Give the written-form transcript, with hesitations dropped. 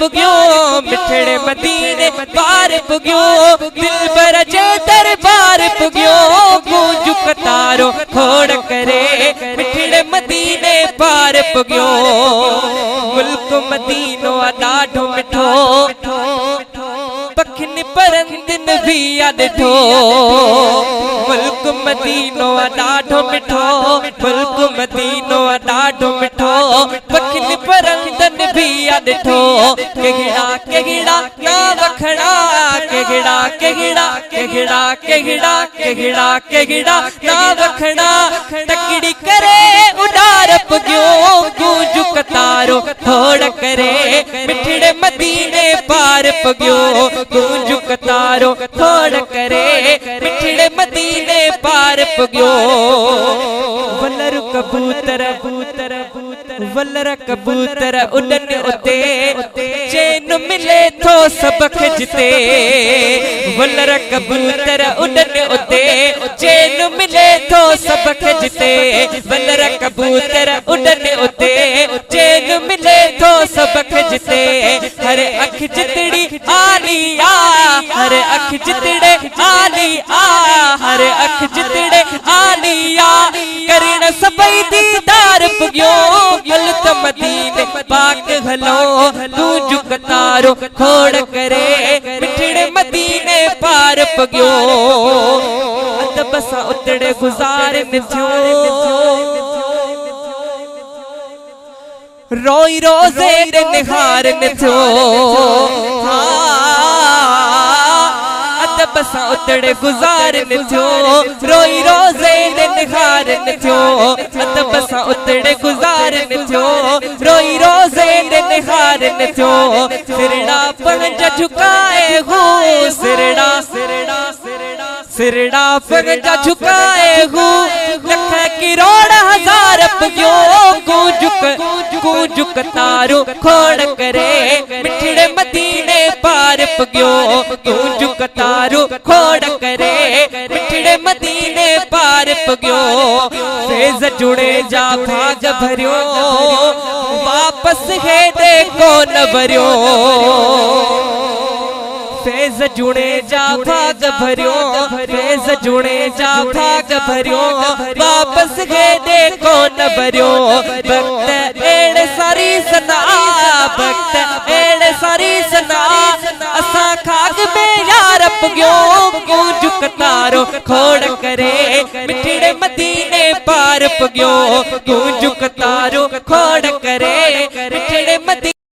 पुग्यो मिठड़े मदीने पार पुग्यो दिल बरजे दरबार पुग्यो गूंज कतारो खोड़ करे मिठड़े मदीने पार पुग्यो मुल्क मदीनो ॾाढो मिठो पखिन परंदन भी ॾिठो मुल्क मदीनो ॾाढो मिठो मुल्क मदीनो ॾाढो मिठो पखिन परंदन भी ॾिठो केगड़ा केगड़ा ना वखड़ा केगड़ा केगड़ा केगड़ा केगड़ा केगड़ा केगड़ा ना वखड़ा तकड़ी करे उडार पुग्यो गूंज कतारो थोड़ करे मिठड़े मदीने पार पुग्यो गूंज कतारो थोड़ करे मिठड़े मदीने पार पुग्यो वलर कबूतर वलर कबूतर उड़न उते चैन मिले थो सब खिजते वलर कबूतर उड़न उते चैन मिले थो सब खिजते वलर कबूतर उड़न उते चैन मिले थो सब खिजते हर अख जितड़ी आलिया हर अख जितड़े आलिया हर अख जितड़े आलिया करण सबई दीदार पुग्यो हलत मदीने पाक हलो गूंज कतारो खोड़ करे मिठड़े मदीने पार पुग्यो अदब सां उतड़े गुज़ार थियो रोई रोज़े निहार थियो अदब सां उतड़े गुज़ार थियो रोई रोज़े निहार थियो अदब सां उतड़े गुज़ार थियो रोई रोज़े निहार थियो सिरड़ा पंज झुकाए हो सिरड़ा सिरड़ा सिरड़ा सिरड़ा पंज झुकाए हो लख करोड़ हजार पुग्यो गूंज कतारो खोड़ करे मिठड़े मदीने पार पुग्यो गूंज कतारो खोड़ करे मिठड़े मदीने पार पुग्यो फेज़ जुड़े जा भाग भरियो वापस है देखो न भरियो फेज़ जुड़े जा भाग भरियो फेज़ जुड़े जा भाग भरियो वापस है देखो न भरियो भक्त एड़ सारी सना भक्त एड़ सारी सना असा खाग में यार पुग्यो गूंज कतारो खोड़ करे मिठड़े मदीने पार पुग्यो गूंज कतारो खोड़ करे मिठड़े मदीने